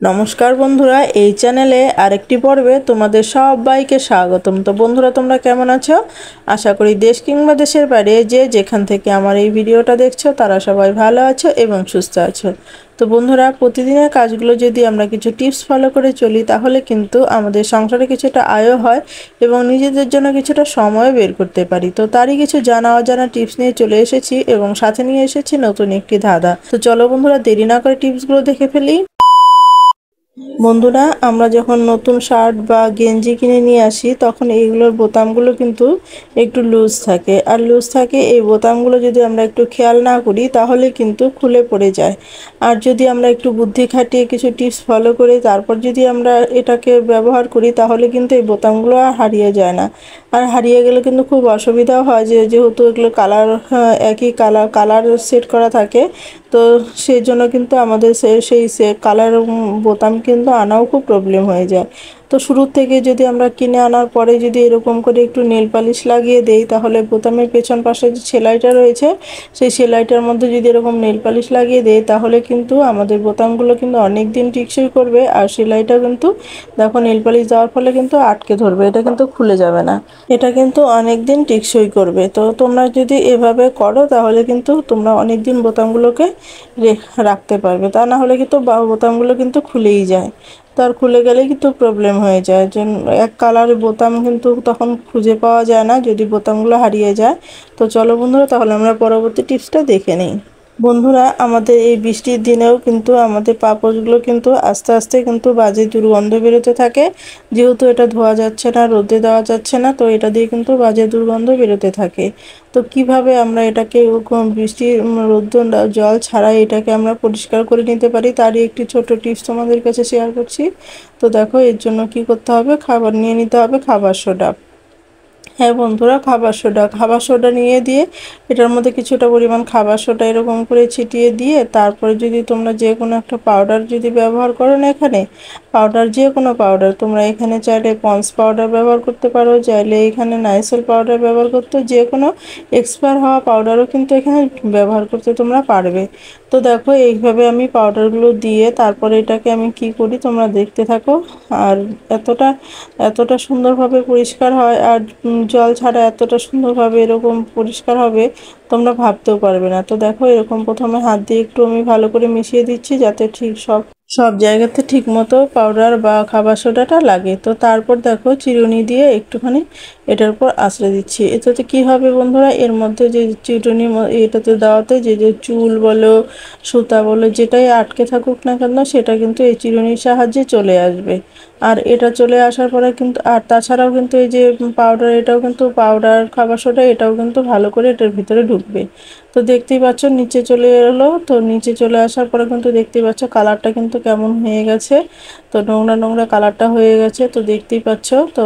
নমস্কার বন্ধুরা, এই চ্যানেলে আরেকটি পর্বে তোমাদের সবাইকে স্বাগতম। তো বন্ধুরা, তোমরা কেমন আছো? আশা করি দেশ কিংবা দেশের বাইরে যে যেখান থেকে আমার এই ভিডিওটা দেখছো তারা সবাই ভালো আছো এবং সুস্থ আছো। তো বন্ধুরা, প্রতিদিনের কাজগুলো যদি আমরা কিছু টিপস ফলো করে চলি তাহলে কিন্তু আমাদের সংসারে কিছুটা আয়ও হয় এবং নিজেদের জন্য কিছুটা সময় বের করতে পারি। তো তারই কিছু জানা অজানা টিপস নিয়ে চলে এসেছি এবং সাথে নিয়ে এসেছি নতুন একটি ধাঁধা। তো চলো বন্ধুরা, দেরি না করে টিপসগুলো দেখে ফেলি। বন্ধুরা, আমরা যখন নতুন শার্ট বা গেঞ্জি কিনে নিয়ে আসি তখন এইগুলোর বোতামগুলো কিন্তু একটু লুজ থাকে, আর লুজ থাকে এই বোতামগুলো যদি আমরা একটু খেয়াল না করি তাহলে কিন্তু খুলে পড়ে যায়। আর যদি আমরা একটু বুদ্ধি খাটিয়ে কিছু টিপস ফলো করে তারপর যদি আমরা এটাকে ব্যবহার করি তাহলে কিন্তু এই বোতামগুলো আর হারিয়ে যায় না। আর হারিয়ে গেলে কিন্তু খুব অসুবিধাও হয়, যেহেতু এগুলো কালার একই কালার সেট করা থাকে। তো সেই জন্য কিন্তু আমাদের সেই কালার বোতাম কিন্তু আনাও খুব প্রবলেম হয়ে যায়। তো শুরুর থেকে যদি আমরা কিনে আনার পরে যদি এরকম করে একটু নেল পালিশ লাগিয়ে দেই তাহলে বোতামের পেছন পাশে যে সেলাইটা রয়েছে সেই সেলাইটার মধ্যে যদি এরকম নেল পালিশ লাগিয়ে দেই তাহলে কিন্তু আমাদের বোতামগুলো কিন্তু অনেক দিন টিকসই করবে। আর সেলাইটা কিন্তু দেখো নেল পালিশ দেওয়ার ফলে কিন্তু আটকে ধরবে, এটা কিন্তু খুলে যাবে না। এটা কিন্তু অনেক দিন টিকসই করবে। তো তোমরা যদি এভাবে করো তাহলে কিন্তু তোমরা অনেক দিন বোতামগুলোকে রাখতে পারবে। তা না হলে কিন্তু বোতামগুলো কিন্তু খুলেই যায়। তো আর খুলে গেলে কিন্তু প্রবলেম হয়ে যায়, যে এক কালারের বোতাম কিন্তু তখন খুঁজে পাওয়া যায় না যদি বোতামগুলো হারিয়ে যায়। তো চলো বন্ধুরা, তাহলে আমরা পরবর্তী টিপসটা দেখে নিই। বন্ধুরা, আমাদের এই বৃষ্টির দিনেও কিন্তু আমাদের পাপোশগুলো কিন্তু আস্তে আস্তে কিন্তু বাজে দুর্গন্ধ বেরোতে থাকে। যেহেতু এটা ধোয়া যাচ্ছে না, রোদে দেওয়া যাচ্ছে না, তো এটা দিয়ে কিন্তু বাজে দুর্গন্ধ বেরোতে থাকে। তো কিভাবে আমরা এটাকে বৃষ্টির রোদ্দুর জল ছাড়াই এটাকে আমরা পরিষ্কার করে নিতে পারি তারই একটি ছোট টিপস তোমাদের কাছে শেয়ার করছি। তো দেখো, এর জন্য কি করতে হবে, খাবার নিয়ে নিতে হবে, খাবার সোডা। হ্যাঁ বন্ধুরা, খাবার সোডা নিয়ে দিয়ে এটার মধ্যে কিছুটা পরিমাণ খাবার সোডা এরকম করে ছিটিয়ে দিয়ে তারপরে যদি তোমরা যে কোনো একটা পাউডার যদি ব্যবহার করো না, এখানে পাউডার যে কোনো পাউডার তোমরা এখানে চাইলে পন্স পাউডার ব্যবহার করতে পারো, চাইলে এখানে নাইসেল পাউডার ব্যবহার করতে, যে কোনো এক্সপায়ার হওয়া পাউডারও কিন্তু এখানে ব্যবহার করতে তোমরা পারবে। তো দেখো, এইভাবে আমি পাউডারগুলো দিয়ে তারপরে এটাকে আমি কি করি তোমরা দেখতে থাকো। আর এতটা এতটা সুন্দরভাবে পরিষ্কার হয়, আর জল ছাড়া এতটা সুন্দরভাবে এরকম পরিষ্কার হবে তোমরা ভাবতেও পারবে না। তো দেখো, এরকম প্রথমে হাত দিয়ে একটু আমি ভালো করে মিশিয়ে দিচ্ছি যাতে ঠিক সব জায়গাতে ঠিক মতো পাউডার বা খাবার সোডাটা লাগে। তো তারপর দেখো, চিরুনি দিয়ে একটুখানি এটার উপর আঁচড়ে দিচ্ছি। এটাতে কি হবে বন্ধুরা, এর মধ্যে যে চিরুনি এটাতে দেওয়াতে যে যে চুল বলো, সুতা বলো, যেটাই আটকে থাকুক না কেন সেটা কিন্তু এই চিরুনির সাহায্যে চলে আসবে। আর এটা চলে আসার পরে কিন্তু, আর তাছাড়াও কিন্তু এই যে পাউডার, এটাও কিন্তু পাউডার খাবার সোডা এটাও কিন্তু ভালো করে এটার ভিতরে ঢুকবে। তো দেখতেই পাচ্ছ নিচে চলে এলো। তো নিচে চলে আসার পরে কিন্তু দেখতেই পাচ্ছ কালারটা কিন্তু কেমন হয়ে গেছে। তো নোংরা নোংরা কালারটা হয়ে গেছে, তো দেখতেই পাচ্ছ। তো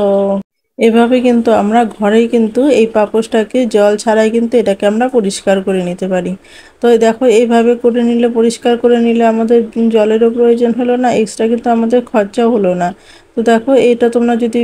এভাবে কিন্তু আমরা ঘরেই কিন্তু এই পাপোশটাকে জল ছাড়াই কিন্তু এটাকে আমরা পরিষ্কার করে নিতে পারি। তো দেখো, এইভাবে করে নিলে, পরিষ্কার করে নিলে আমাদের জলেরও প্রয়োজন হলো না, এক্সট্রা কিন্তু আমাদের খরচাও হলো না। তো দেখো, এটা তোমরা যদি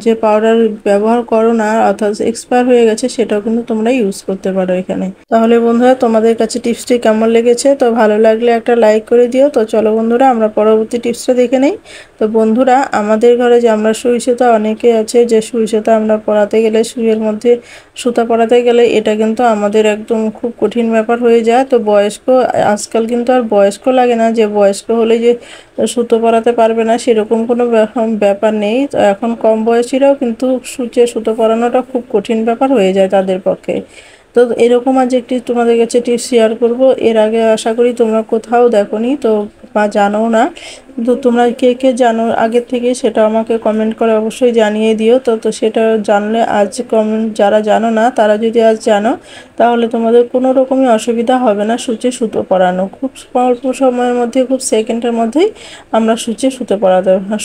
যে পাউডার ব্যবহার করো না অর্থাৎ এক্সপায়ার হয়ে গেছে সেটাও কিন্তু তোমরা ইউজ করতে পারো এখানে। তাহলে বন্ধুরা, তোমাদের কাছে টিপসটি কেমন লেগেছে? তো ভালো লাগলে একটা লাইক করে দিও। তো চলো বন্ধুরা, আমরা পরবর্তী টিপসটা দেখে নেই। তো বন্ধুরা, আমাদের ঘরে যে আমরা সুই সুতা অনেকে আছে যে সুই সুতা আমরা পরাতে গেলে, সুইয়ের মধ্যে সুতা পরাতে গেলে এটা কিন্তু আমাদের একদম খুব কঠিন ব্যাপার হয়ে যায়। তো আজকাল কিন্তু আর বয়স্ক লাগে না, যে বয়স্ক হলে যে সুতো পরাতে পারবে না সেরকম কোনো ব্যাপার নেই। তো এখন কম বয়সীরাও কিন্তু সুতো পরানোটা খুব কঠিন ব্যাপার হয়ে যায় তাদের পক্ষে। তো এরকম আজ একটি তোমাদের কাছে টিপস শেয়ার করব। এর আগে আশা করি তোমরা কোথাও দেখোনি, তো বা জানো না। তো তোমরা কে কে জানো আগের থেকে সেটা আমাকে কমেন্ট করে অবশ্যই জানিয়ে দিও। তো সেটা জানলে আজ কমেন্ট, যারা জানো না তারা যদি আজ জানো তাহলে তোমাদের কোনো রকমই অসুবিধা হবে না সূচে সুতো পরানো। খুব অল্প সময়ের মধ্যে, খুব সেকেন্ডের মধ্যেই আমরা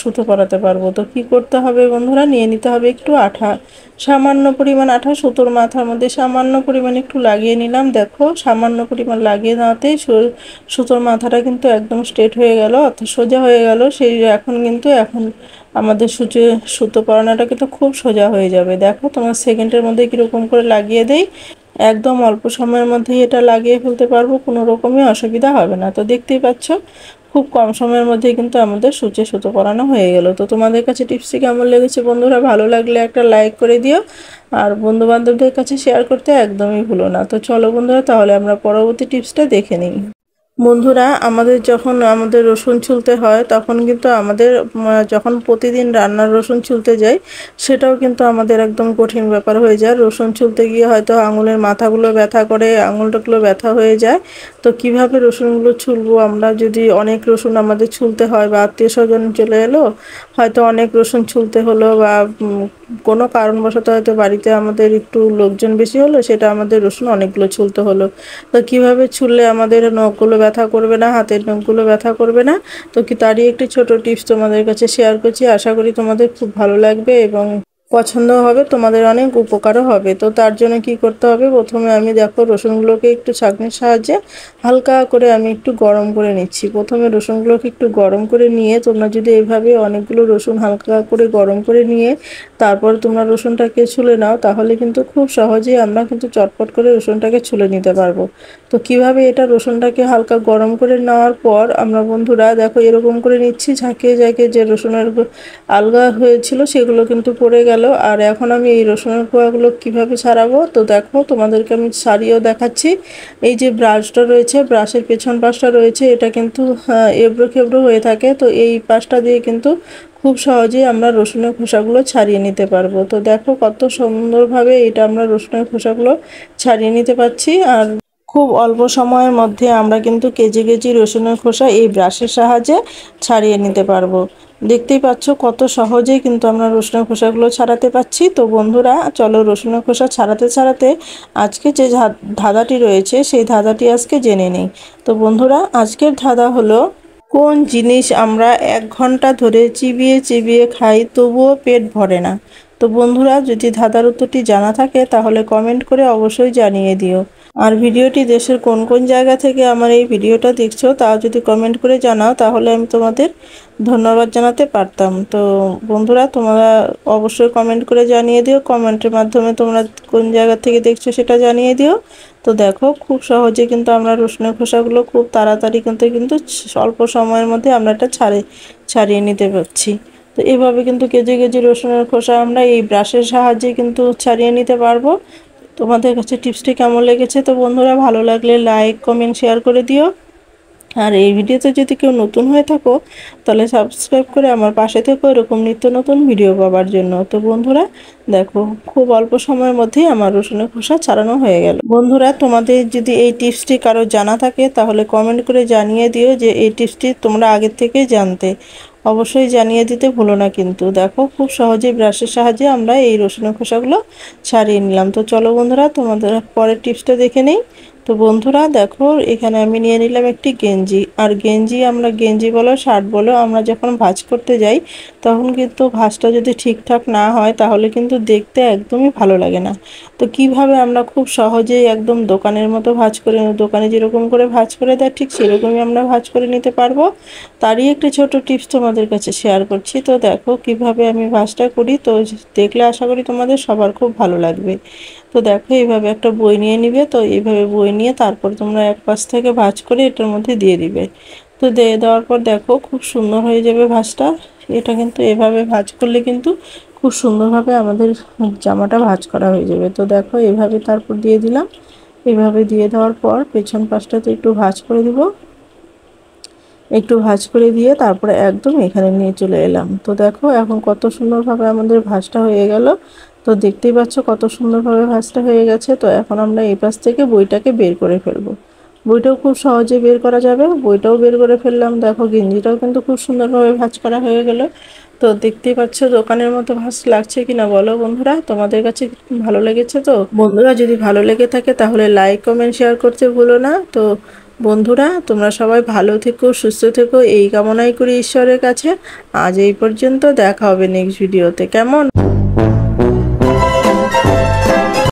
সুতো পরাতে পারবো। তো কি করতে হবে বন্ধুরা, নিয়ে নিতে হবে একটু আঠা, সামান্য পরিমাণ আঠা সুতোর মাথার মধ্যে সামান্য পরিমাণ একটু লাগিয়ে নিলাম। দেখো, সামান্য পরিমাণ লাগিয়ে নেওয়াতেই সুতোর মাথাটা কিন্তু একদম স্ট্রেট হয়ে গেল, অর্থাৎ সোজা হয়ে গেল। এখন আমাদের সুতো পরানোটা কিন্তু খুব সোজা হয়ে যাবে। দেখো, তোমার সেকেন্ডের মধ্যে কীরকম করে লাগিয়ে দেই, একদম অল্প সময়ের মধ্যেই এটা লাগিয়ে ফেলতে পারবো, কোনো রকমই অসুবিধা হবে না। তো দেখতেই পাচ্ছ খুব কম সময়ের মধ্যে কিন্তু আমাদের সূচে সুতো পরানো হয়ে গেল। তো তোমাদের কাছে টিপসটি কেমন লেগেছে বন্ধুরা? ভালো লাগলে একটা লাইক করে দিও, আর বন্ধু বান্ধবদের কাছে শেয়ার করতে একদমই ভুলো না। তো চলো বন্ধুরা, তাহলে আমরা পরবর্তী টিপসটা দেখে নিই। বন্ধুরা, আমাদের যখন রসুন ছুলতে হয় তখন কিন্তু আমাদের যখন প্রতিদিন রান্নার রসুন ছুলতে যাই, সেটাও কিন্তু আমাদের একদম কঠিন ব্যাপার হয়ে যায়। রসুন ছুলতে গিয়ে হয়তো আঙুলের মাথাগুলো ব্যথা করে, আঙুলটাগুলো ব্যথা হয়ে যায়। তো কিভাবে রসুনগুলো ছুলবো আমরা? যদি অনেক রসুন আমাদের ছুলতে হয়, বা আত্মীয় স্বজন চলে এলো, হয়তো অনেক রসুন ছুলতে হলো, বা কোনো কারণবশত হয়তো বাড়িতে আমাদের একটু লোকজন বেশি হলো, সেটা আমাদের রসুন অনেকগুলো ছুলতে হলো। তো কিভাবে ছুললে আমাদের নখগুলো ব্যথা করবে না, হাতের নখগুলো ব্যথা করবে না, তো কি তারই একটি ছোট টিপস তোমাদের কাছে শেয়ার করছি। আশা করি তোমাদের খুব ভালো লাগবে এবং পছন্দ হবে, তোমাদের অনেক উপকারও হবে। তো তার জন্য কি করতে হবে, প্রথমে আমি দেখো রসুনগুলোকে একটু ছাঁকনির সাহায্যে হালকা করে আমি একটু গরম করে নিচ্ছি। প্রথমে রসুনগুলোকে একটু গরম করে নিয়ে, তোমরা যদি এইভাবে অনেকগুলো রসুন হালকা করে গরম করে নিয়ে তারপর তোমরা রসুনটাকে ছুলে নাও, তাহলে কিন্তু খুব সহজেই আমরা কিন্তু চটপট করে রসুনটাকে ছুলে নিতে পারবো। তো কিভাবে এটা, রসুনটাকে হালকা গরম করে নেওয়ার পর আমরা বন্ধুরা দেখো এরকম করে নিচ্ছি, ঝাঁকিয়ে ঝাঁকিয়ে যে রসুনের আলগা হয়েছিল সেগুলো কিন্তু পড়ে গেল। আর এখন আমি এই রসুনের কোয়াগুলো কিভাবে ছাড়াবো, তো দেখো তোমাদেরকে আমি ছাড়িয়েও দেখাচ্ছি। এই যে ব্রাশটা রয়েছে, ব্রাশের পেছন পাশটা রয়েছে, এটা কিন্তু এবড়ো খেবড়ো হয়ে থাকে। তো এই পাশটা দিয়ে কিন্তু খুব সহজেই আমরা রসুনের খোসাগুলো ছাড়িয়ে নিতে পারবো। তো দেখো কত সুন্দরভাবে এটা আমরা রসুনের খোসাগুলো ছাড়িয়ে নিতে পারছি। আর খুব অল্প সময়ের মধ্যে আমরা কিন্তু কেজি কেজি রসুনের খোসা এই ব্রাশের সাহায্যে ছাড়িয়ে নিতে পারবো। দেখতেই পাচ্ছ কত সহজেই কিন্তু আমরা রসুনের খোসাগুলো ছাড়াতে পারছি। তো বন্ধুরা, চলো রসুনের খোসা ছাড়াতে ছাড়াতে আজকে যে ধাঁধাটি রয়েছে সেই ধাঁধাটি আজকে জেনে নেই। তো বন্ধুরা, আজকের ধাঁধা হলো, কোন জিনিস আমরা 1 ঘন্টা ধরে চিবিয়ে চিবিয়ে খাই তবুও পেট ভরে না? তো বন্ধুরা, যদি ধাঁধার উত্তরটি জানা থাকে তাহলে কমেন্ট করে অবশ্যই জানিয়ে দিও। আর ভিডিওটি দেশের কোন কোন জায়গা থেকে আমার এই ভিডিওটা দেখছো তাও যদি কমেন্ট করে জানাও, তাহলে আমি তোমাদের ধন্যবাদ জানাতে পারতাম। তো বন্ধুরা, তোমরা অবশ্যই কমেন্ট করে জানিয়ে দিও, কমেন্টের মাধ্যমে তোমরা কোন জায়গা থেকে দেখছো সেটা জানিয়ে দিও। তো দেখো খুব সহজে কিন্তু আমরা রসুনের খোসাগুলো খুব তাড়াতাড়ি কিন্তু স্বল্প সময়ের মধ্যে আমরা এটা ছাড়িয়ে নিতে পারছি। তো এভাবে কিন্তু কেজি কেজি রসুনের খোসা আমরা এই ব্রাশের সাহায্যে কিন্তু ছাড়িয়ে নিতে পারবো। তোমাদের কাছে টিপসটি কেমন লেগেছে? তো বন্ধুরা, ভালো লাগলে লাইক কমেন্ট শেয়ার করে দিও। আর এই ভিডিওতে যদি কেউ নতুন হয়ে থাকো তাহলে সাবস্ক্রাইব করে আমার পাশে থেকো এরকম নিত্য নতুন ভিডিও পাওয়ার জন্য। তো বন্ধুরা দেখো, খুব অল্প সময়ের মধ্যেই আমার রসুনের খোসা ছাড়ানো হয়ে গেল। বন্ধুরা, তোমাদের যদি এই টিপসটি কারো জানা থাকে তাহলে কমেন্ট করে জানিয়ে দিও যে এই টিপসটি তোমরা আগের থেকেই জানতে। অবশ্যই জানিয়ে দিতে ভুলো না কিন্তু। দেখো খুব সহজেই ব্রাশের সাহায্যে আমরা এই রসুনের খোসাগুলো ছাড়িয়ে নিলাম। তো চলো বন্ধুরা, তোমাদের পরের টিপসটা দেখে নেই। তো বন্ধুরা দেখো, এখানে আমি নিয়ে নিলাম একটি গেঞ্জি। আর আমরা গেঞ্জি বলো শার্ট বলো, আমরা যখন ভাঁজ করতে যাই তখন কিন্তু ভাঁজটা যদি ঠিকঠাক না হয় তাহলে কিন্তু দেখতে একদমই ভালো লাগে না। তো কিভাবে আমরা খুব সহজেই একদম দোকানের মতো ভাঁজ করে, দোকানে যেরকম করে ভাঁজ করে দেয় ঠিক সেরকমই আমরা ভাঁজ করে নিতে পারবো, তারই একটি ছোট টিপস তোমাদের কাছে শেয়ার করছি। তো দেখো কিভাবে আমি ভাঁজটা করি, তো দেখলে আশা করি তোমাদের সবার খুব ভালো লাগবে। তো দেখো এইভাবে একটা বই নিয়ে নিবে। তো এইভাবে বই নিয়ে তারপর তোমরা এক পাশ থেকে ভাঁজ করে এটার মধ্যে দিয়ে দিবে। তো দিয়ে দেওয়ার পর দেখো খুব সুন্দর হয়ে যাবে ভাঁজটা। এটা কিন্তু এভাবে ভাঁজ করলে কিন্তু খুব সুন্দরভাবে আমাদের জামাটা ভাঁজ করা হয়ে যাবে। তো দেখো এইভাবে তারপর দিয়ে দিলাম। এইভাবে দিয়ে দেওয়ার পর পেছন পাশটাতে একটু ভাঁজ করে দিব, একটু ভাঁজ করে দিয়ে তারপরে একদম এখানে নিয়ে চলে এলাম। তো দেখো এখন কত সুন্দরভাবে আমাদের ভাঁজটা হয়ে গেল। তো দেখতেই পাচ্ছ কত সুন্দরভাবে ভাঁজটা হয়ে গেছে। তো এখন আমরা এই পাশ থেকে বইটাকে বের করে ফেলবো। বইটাও খুব সহজে বের করা যাবে, বইটাও বের করে ফেললাম। দেখো গেঞ্জিটাও কিন্তু খুব সুন্দরভাবে ভাঁজ করা হয়ে গেল। তো দেখতেই পাচ্ছ দোকানের মতো ভাঁজ লাগছে কিনা বলো বন্ধুরা, তোমাদের কাছে ভালো লেগেছে? তো বন্ধুরা, যদি ভালো লেগে থাকে তাহলে লাইক কমেন্ট শেয়ার করতে ভুলো না। তো বন্ধুরা, তোমরা সবাই ভালো থেকো, সুস্থ থেকো, এই কামনাই করি ঈশ্বরের কাছে। আজ এই পর্যন্ত, দেখা হবে নেক্সট ভিডিওতে, কেমন?